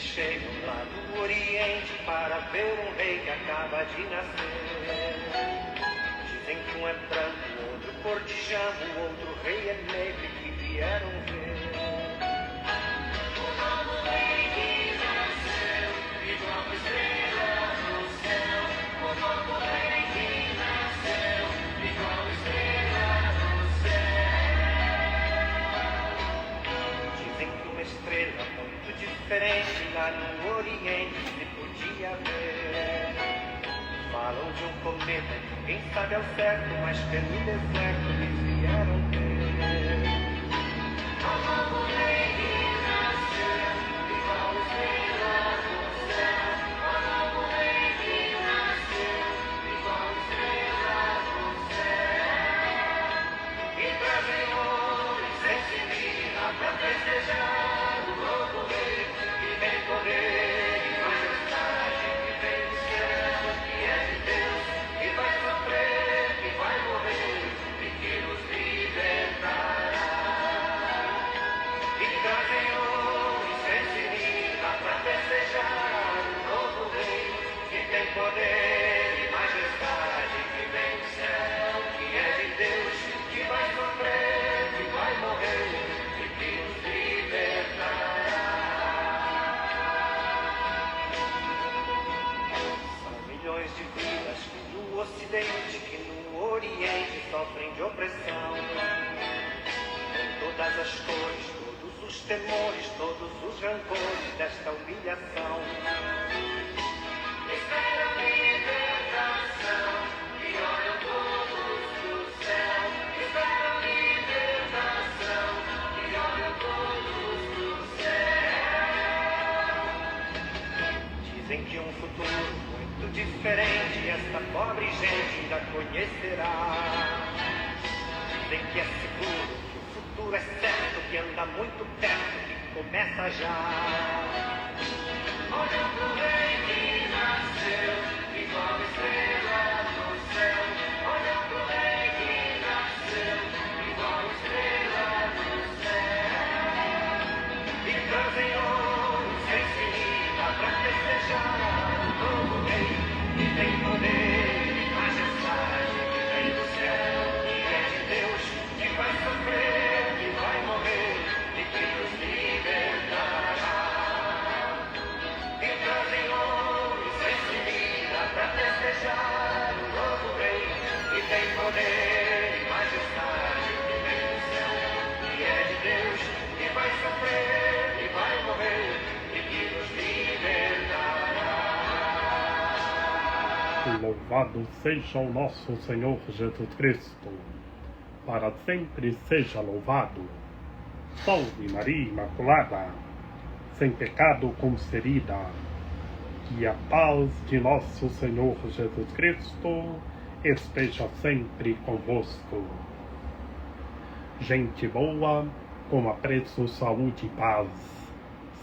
chegam lá do Oriente para ver um rei que acaba de nascer. Dizem que um é branco, outro cor de jambo, outro rei é negro que vieram ver. O novo rei que nasceu, igual uma estrela no céu. O novo rei que nasceu, igual uma estrela no céu. Dizem que uma estrela muito diferente lá no Oriente se podia ver. Falam de um cometa, quem sabe ao certo, mas que no deserto eles vieram ver. O novo rei que nasceu, igual estrela no céu. O novo rei que nasceu, igual estrela no céu. E trazem ouro e sensibilidade pra festejar o novo rei que vem poder e majestade, que vem do céu, que é de Deus, que vai sofrer, que vai morrer e que nos libertará. E trazem ouro e sensibilidade pra festejar o novo rei que tem poder e majestade, que vem do céu, que é de Deus, que vai sofrer, que vai morrer e que nos libertará. São milhões de vidas que no Ocidente, que no Oriente sofrem de opressão. Com todas as cores, todos os temores, todos os rancores desta humilhação. Esperam libertação e olham todos do céu. Esperam libertação e olham todos do céu. Dizem que um futuro muito diferente esta pobre gente ainda conhecerá. Dizem que é seguro, que o futuro é certo, que anda muito perto, que começa já. Olham pro rei que nasceu, igual estrela no céu. Olham pro rei que nasceu, igual estrela no céu. E trazem ouro sem ferida pra festejar o novo rei que tem poder e majestade, que vem do céu, que é de Deus, que vai sofrer, que vai morrer e que nos libertará. E trazem ouro sem ferida pra festejar o novo rei que tem poder e majestade, que vem do céu, que é de Deus, que vai sofrer, que vai morrer e que nos libertará. Louvado seja o nosso Senhor Jesus Cristo, para sempre seja louvado. Salve Maria Imaculada, sem pecado concebida. Que a paz de nosso Senhor Jesus Cristo esteja sempre convosco. Gente boa, com apreço, saúde e paz.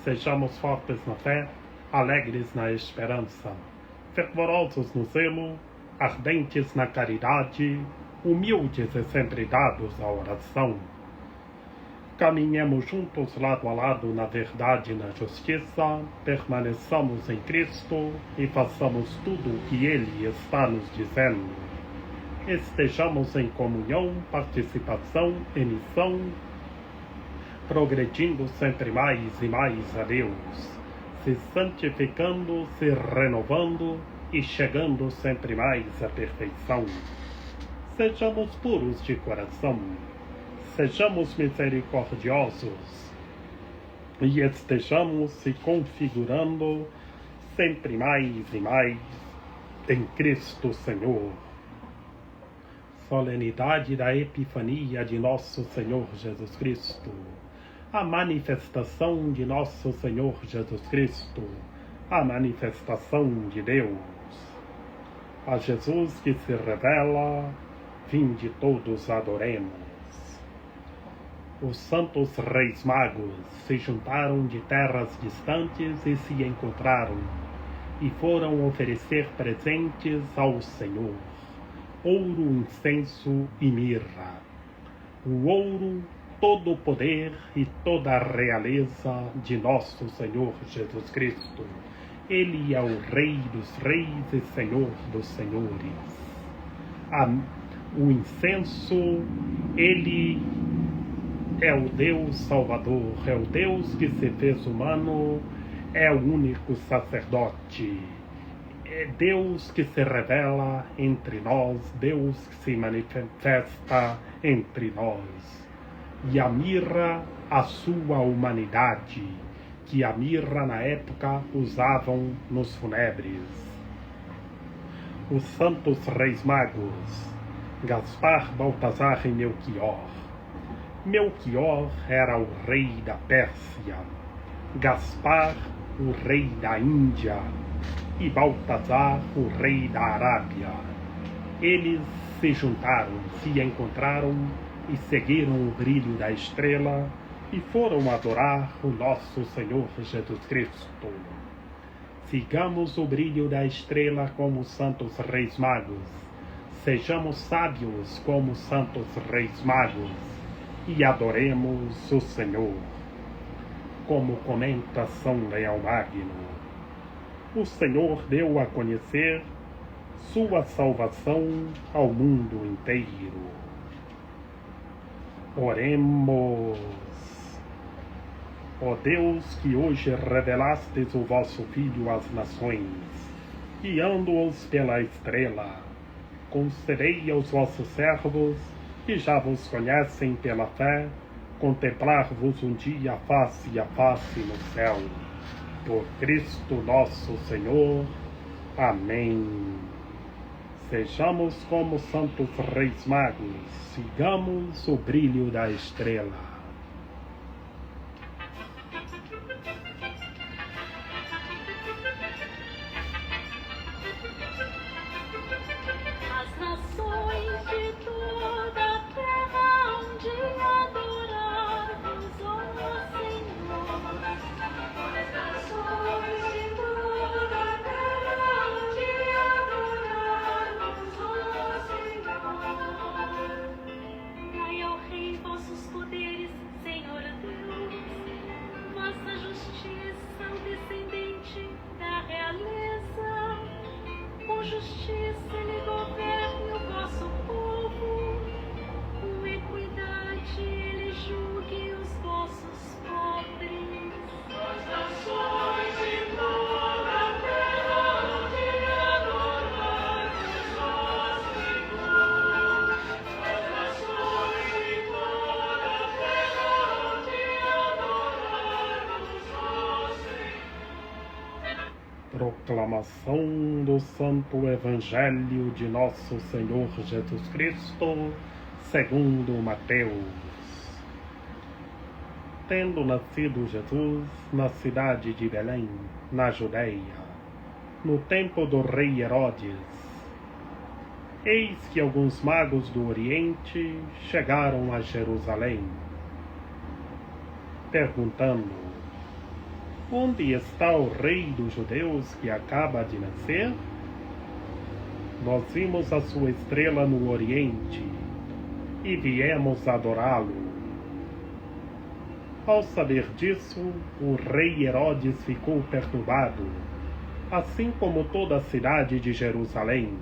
Sejamos fortes na fé, alegres na esperança, fervorosos no zelo, ardentes na caridade, humildes e sempre dados à oração. Caminhemos juntos lado a lado na verdade e na justiça, permaneçamos em Cristo e façamos tudo o que Ele está nos dizendo. Estejamos em comunhão, participação e missão, progredindo sempre mais e mais a Deus, se santificando, se renovando e chegando sempre mais à perfeição. Sejamos puros de coração, sejamos misericordiosos e estejamos se configurando sempre mais e mais em Cristo Senhor. Solenidade da Epifania de nosso Senhor Jesus Cristo, a manifestação de nosso Senhor Jesus Cristo, a manifestação de Deus. A Jesus que se revela, vinde todos adoremos. Os santos reis magos se juntaram de terras distantes e se encontraram, e foram oferecer presentes ao Senhor, ouro, incenso e mirra. O ouro todo o poder e toda a realeza de nosso Senhor Jesus Cristo. Ele é o Rei dos Reis e Senhor dos Senhores. O incenso, ele é o Deus Salvador, é o Deus que se fez humano, é o único sacerdote. É Deus que se revela entre nós, Deus que se manifesta entre nós. E a mirra, a sua humanidade, que a mirra na época usavam nos funebres. Os santos reis magos, Gaspar, Baltazar e Melquior. Melquior era o rei da Pérsia, Gaspar, o rei da Índia, e Baltazar, o rei da Arábia. Eles se juntaram, se encontraram e seguiram o brilho da estrela e foram adorar o nosso Senhor Jesus Cristo. Sigamos o brilho da estrela como os santos reis magos. Sejamos sábios como os santos reis magos e adoremos o Senhor. Como comenta São Leão Magno, o Senhor deu a conhecer sua salvação ao mundo inteiro. Oremos. Ó Deus, que hoje revelastes o vosso Filho às nações, guiando-os pela estrela, concedei aos vossos servos, que já vos conhecem pela fé, contemplar-vos um dia face a face no céu. Por Cristo nosso Senhor. Amém. Sejamos como santos reis magos, sigamos o brilho da estrela. As nações de toda a terra hão de adorar-vos, ó Senhor. As nações de toda a terra hão de adorar-vos, ó Senhor. Dai ao Rei vossos poderes, Senhor Deus, vossa justiça ao descendente da realeza. Com justiça ele governe o vosso povo, com equidade ele julgue os vossos pobres. As nações de toda a terra hão de adorar-vos, ó Senhor. As nações de toda a terra hão de adorar-vos, ó Senhor. Proclamação do Santo Evangelho de Nosso Senhor Jesus Cristo, segundo Mateus. Tendo nascido Jesus na cidade de Belém, na Judeia, no tempo do rei Herodes, eis que alguns magos do Oriente chegaram a Jerusalém, perguntando: onde está o rei dos judeus que acaba de nascer? Nós vimos a sua estrela no Oriente e viemos adorá-lo. Ao saber disso, o rei Herodes ficou perturbado, assim como toda a cidade de Jerusalém,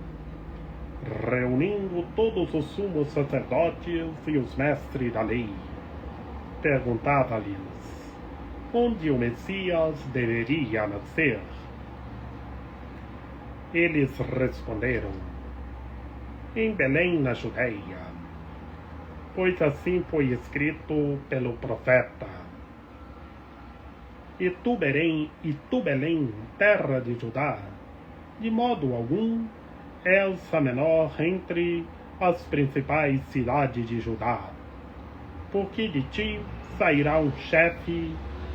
reunindo todos os sumos sacerdotes e os mestres da lei. Perguntava-lhes onde o Messias deveria nascer. Eles responderam: em Belém, na Judeia, pois assim foi escrito pelo profeta: E tu, Belém, terra de Judá, de modo algum és a menor entre as principais cidades de Judá, porque de ti sairá um chefe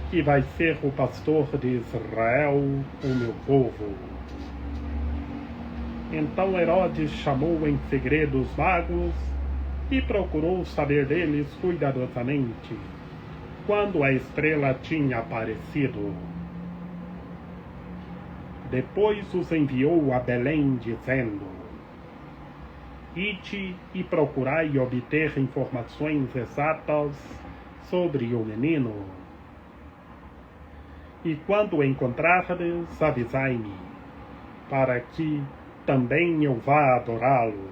que vai ser o pastor de Israel, o meu povo. Então Herodes chamou em segredo os magos e procurou saber deles cuidadosamente quando a estrela tinha aparecido. Depois os enviou a Belém, dizendo: ide e procurai obter informações exatas sobre o menino. E quando o encontrardes, avisai-me, para que também eu vá adorá-lo.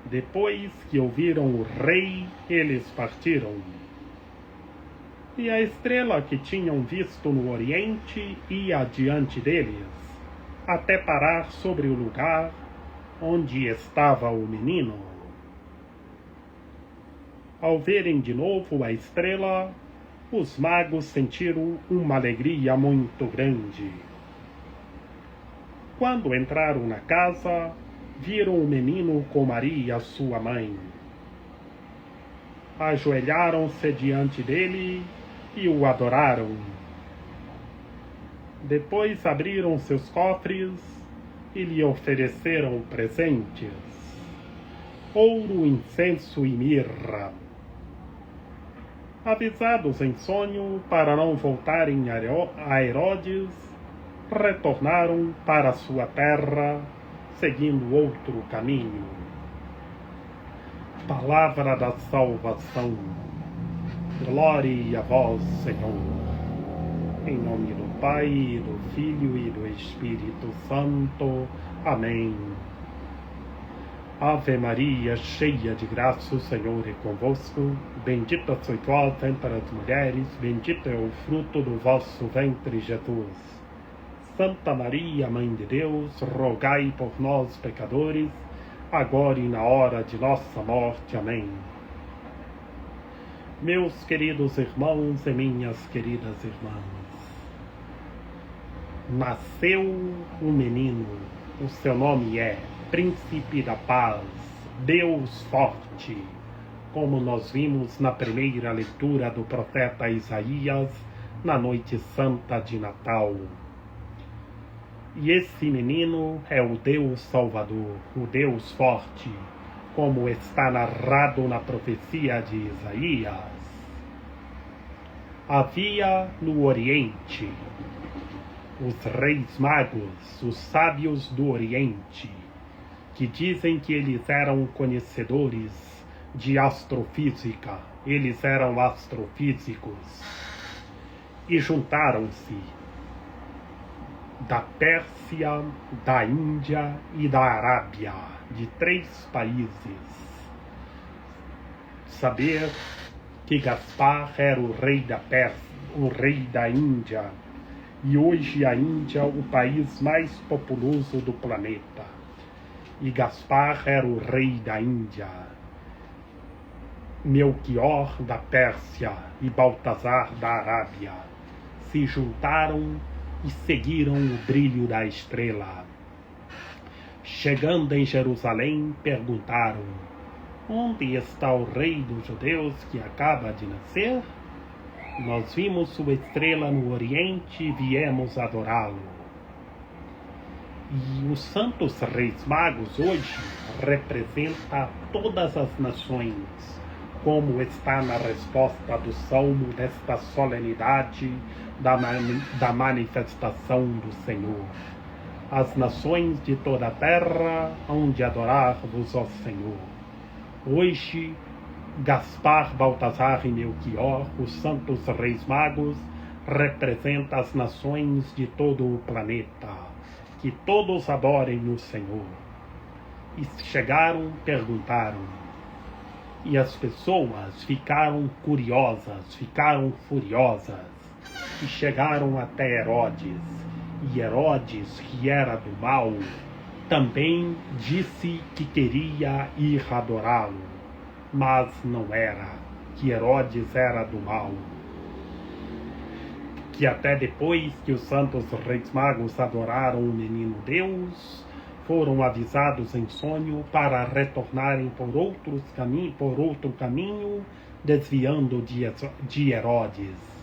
Depois que ouviram o rei, eles partiram. E a estrela que tinham visto no oriente ia adiante deles, até parar sobre o lugar onde estava o menino. Ao verem de novo a estrela, os magos sentiram uma alegria muito grande. Quando entraram na casa, viram o menino com Maria, sua mãe. Ajoelharam-se diante dele e o adoraram. Depois abriram seus cofres e lhe ofereceram presentes: ouro, incenso e mirra. Avisados em sonho para não voltarem a Herodes, retornaram para sua terra, seguindo outro caminho. Palavra da salvação. Glória a vós, Senhor. Em nome do Pai, do Filho e do Espírito Santo. Amém. Ave Maria, cheia de graça, o Senhor é convosco. Bendita sois vós entre as mulheres, bendito é o fruto do vosso ventre, Jesus. Santa Maria, Mãe de Deus, rogai por nós, pecadores, agora e na hora de nossa morte. Amém. Meus queridos irmãos e minhas queridas irmãs, nasceu um menino, o seu nome é Príncipe da Paz, Deus Forte, como nós vimos na primeira leitura do profeta Isaías, na noite santa de Natal. E esse menino é o Deus Salvador, o Deus Forte, como está narrado na profecia de Isaías. Havia no Oriente os reis magos, os sábios do Oriente, que dizem que eles eram conhecedores de astrofísica, eles eram astrofísicos, e juntaram-se da Pérsia, da Índia e da Arábia, de 3 países. Saber que Gaspar era o rei da Pérsia, o rei da Índia, e hoje a Índia é o país mais populoso do planeta. E Gaspar era o rei da Índia. Melquior da Pérsia e Baltazar da Arábia se juntaram e seguiram o brilho da estrela. Chegando em Jerusalém, perguntaram: onde está o rei dos judeus que acaba de nascer? Nós vimos sua estrela no Oriente e viemos adorá-lo. E os santos reis magos hoje representam todas as nações, como está na resposta do Salmo desta solenidade da manifestação do Senhor. As nações de toda a terra hão de adorar-vos, ó Senhor. Hoje, Gaspar, Baltazar e Melquior, os santos reis magos, representam as nações de todo o planeta. Que todos adorem o Senhor. E chegaram, perguntaram. E as pessoas ficaram curiosas, ficaram furiosas. E chegaram até Herodes. E Herodes, que era do mal, também disse que queria ir adorá-lo. Mas não era, que Herodes era do mal. Que até depois que os santos reis magos adoraram o menino Deus, foram avisados em sonho para retornarem por outro caminho, desviando de Herodes.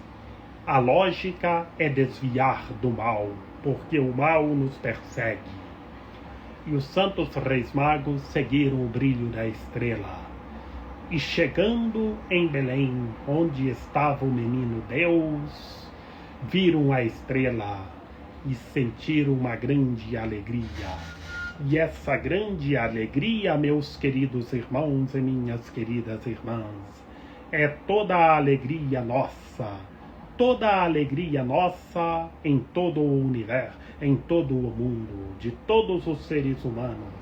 A lógica é desviar do mal, porque o mal nos persegue. E os santos reis magos seguiram o brilho da estrela. E chegando em Belém, onde estava o menino Deus, viram a estrela e sentiram uma grande alegria. E essa grande alegria, meus queridos irmãos e minhas queridas irmãs, é toda a alegria nossa em todo o universo, em todo o mundo, de todos os seres humanos.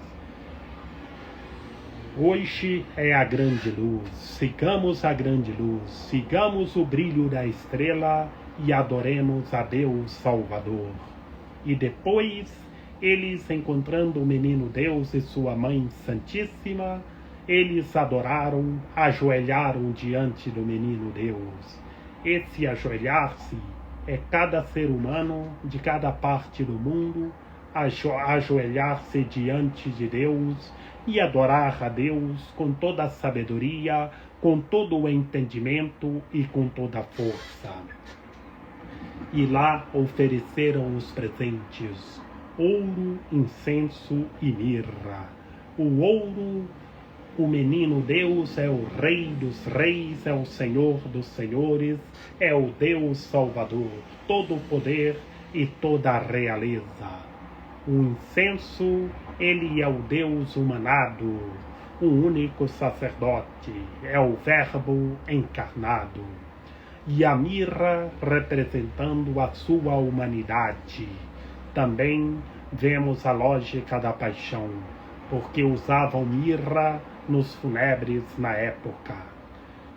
Hoje é a grande luz, sigamos a grande luz, sigamos o brilho da estrela e adoremos a Deus Salvador. E depois, eles encontrando o menino Deus e sua mãe santíssima, eles adoraram, ajoelharam diante do menino Deus. Esse ajoelhar-se é cada ser humano de cada parte do mundo ajoelhar-se diante de Deus e adorar a Deus com toda a sabedoria, com todo o entendimento e com toda a força. E lá ofereceram os presentes: ouro, incenso e mirra. O ouro, o menino Deus é o Rei dos Reis, é o Senhor dos Senhores, é o Deus Salvador, todo o poder e toda a realeza. O incenso, ele é o Deus humanado, o único sacerdote, é o Verbo encarnado. E a mirra representando a sua humanidade. Também vemos a lógica da paixão, porque usavam mirra nos funebres na época.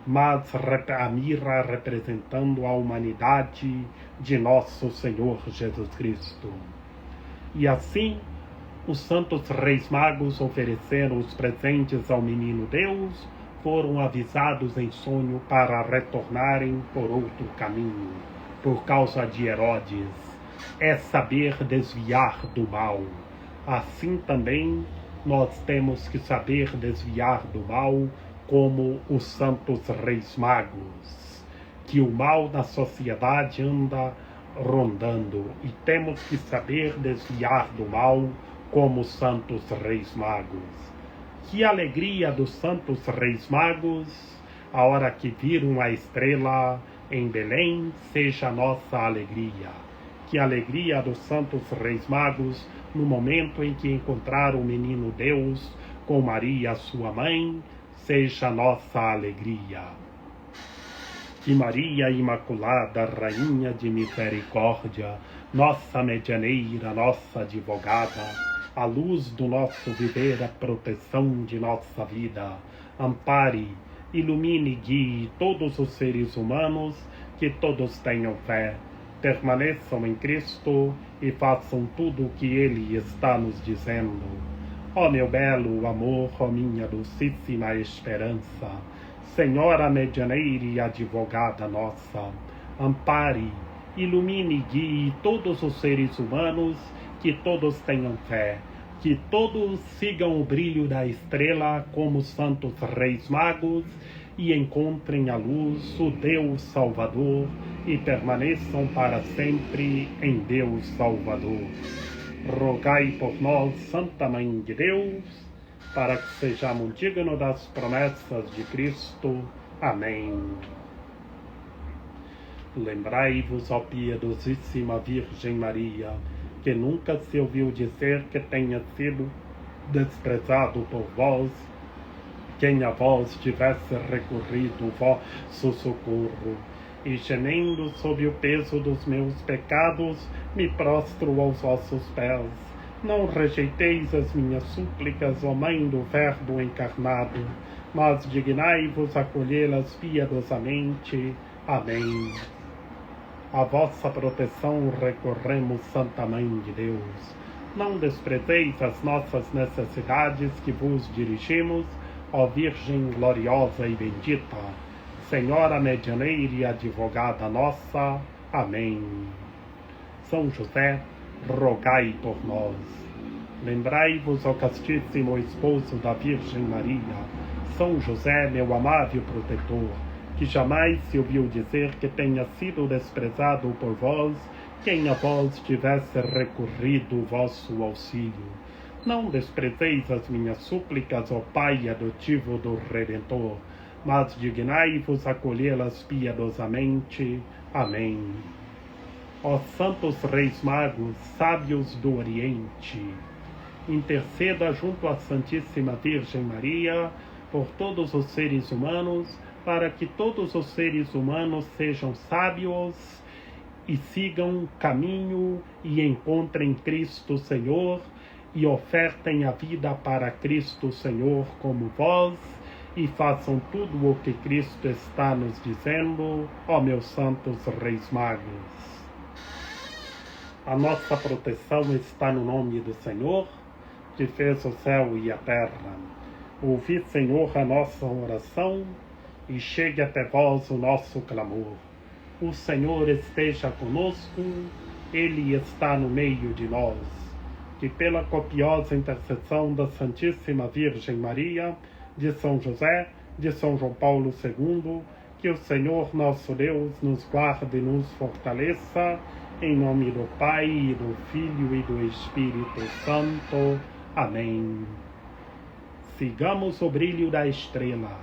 Mas a mirra representando a humanidade de nosso Senhor Jesus Cristo. E assim, os santos reis magos ofereceram os presentes ao menino Deus, foram avisados em sonho para retornarem por outro caminho, por causa de Herodes. É saber desviar do mal. Assim também nós temos que saber desviar do mal, como os santos reis magos, que o mal na sociedade anda rondando, e temos que saber desviar do mal como os santos reis magos. Que alegria dos santos reis magos, a hora que viram a estrela em Belém, seja a nossa alegria. Que alegria dos santos reis magos no momento em que encontraram o menino Deus com Maria, sua mãe, seja a nossa alegria. Que Maria Imaculada, Rainha de Misericórdia, nossa medianeira, nossa advogada, a luz do nosso viver, a proteção de nossa vida, ampare, ilumine e guie todos os seres humanos, que todos tenham fé, permaneçam em Cristo e façam tudo o que Ele está nos dizendo. Ó meu belo amor, ó minha docíssima esperança, Senhora medianeira e advogada nossa, ampare, ilumine e guie todos os seres humanos, que todos tenham fé, que todos sigam o brilho da estrela como os santos reis magos e encontrem a luz, o Deus Salvador, e permaneçam para sempre em Deus Salvador. Rogai por nós, Santa Mãe de Deus, para que sejamos dignos das promessas de Cristo. Amém. Lembrai-vos, ó piedosíssima Virgem Maria, que nunca se ouviu dizer que tenha sido desprezado por vós quem a vós tivesse recorrido o vosso socorro. E gemendo sob o peso dos meus pecados, me prostro aos vossos pés. Não rejeiteis as minhas súplicas, ó Mãe do Verbo encarnado, mas dignai-vos acolhê-las piedosamente. Amém. A vossa proteção recorremos, Santa Mãe de Deus. Não desprezeis as nossas necessidades que vos dirigimos, ó Virgem gloriosa e bendita, Senhora medianeira e advogada nossa. Amém. São José, rogai por nós. Lembrai-vos, ó castíssimo esposo da Virgem Maria, São José, meu amável protetor, que jamais se ouviu dizer que tenha sido desprezado por vós quem a vós tivesse recorrido o vosso auxílio. Não desprezeis as minhas súplicas, ó Pai adotivo do Redentor, mas dignai-vos acolhê-las piedosamente. Amém. Ó santos reis magos, sábios do Oriente, interceda junto à Santíssima Virgem Maria por todos os seres humanos, para que todos os seres humanos sejam sábios e sigam caminho e encontrem Cristo Senhor e ofertem a vida para Cristo Senhor como vós e façam tudo o que Cristo está nos dizendo, ó meus santos reis magos. A nossa proteção está no nome do Senhor, que fez o céu e a terra. Ouvi, Senhor, a nossa oração e chegue até vós o nosso clamor. O Senhor esteja conosco, Ele está no meio de nós. Que pela copiosa intercessão da Santíssima Virgem Maria, de São José, de São João Paulo II, que o Senhor nosso Deus nos guarde e nos fortaleça, em nome do Pai, e do Filho e do Espírito Santo. Amém. Sigamos o brilho da estrela,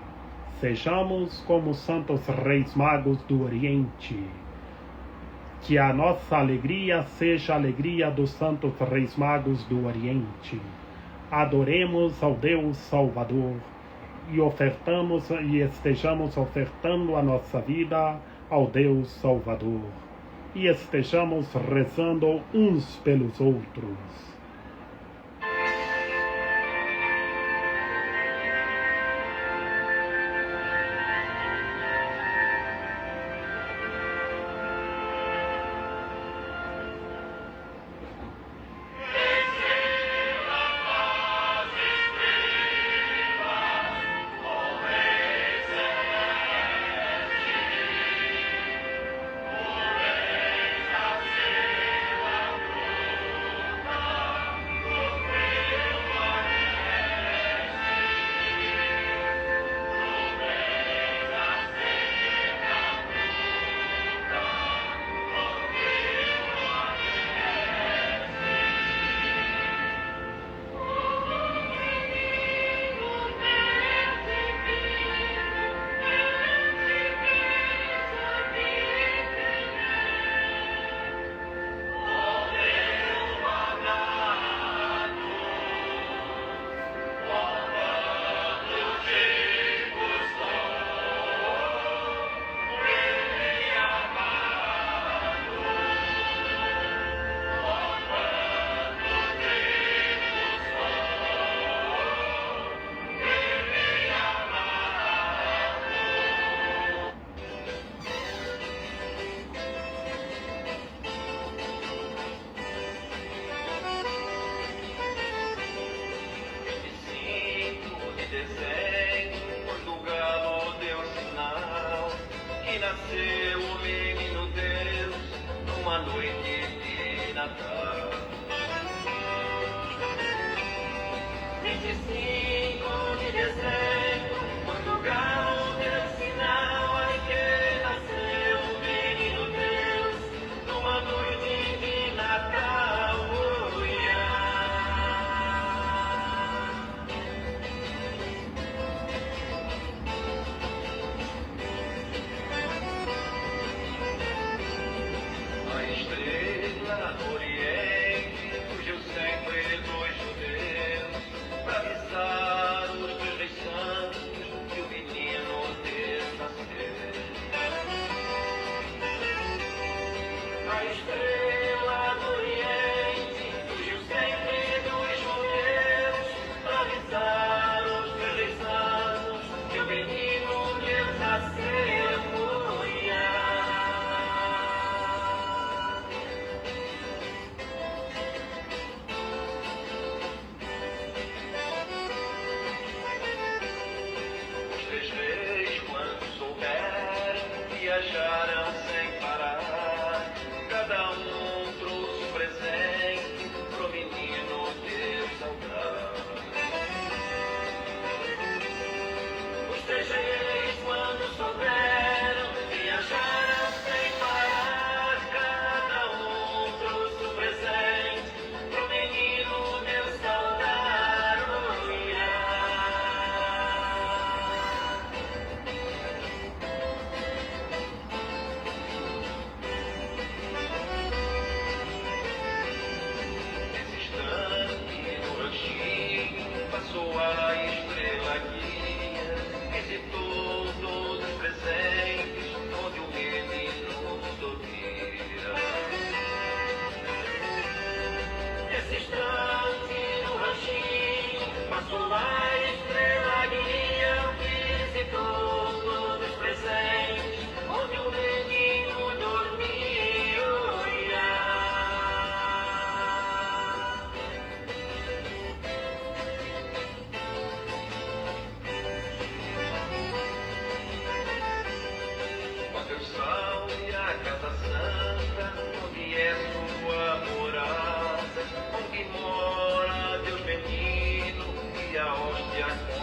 sejamos como os santos reis magos do Oriente. Que a nossa alegria seja a alegria dos santos reis magos do Oriente. Adoremos ao Deus Salvador e estejamos ofertando a nossa vida ao Deus Salvador. E estejamos rezando uns pelos outros. Nasceu o menino Deus numa noite de Natal. 25 de dezembro, quando o galo deu sinal, aí que nasceu o menino Deus numa noite de Natal. Oh, yeah. A estrela Just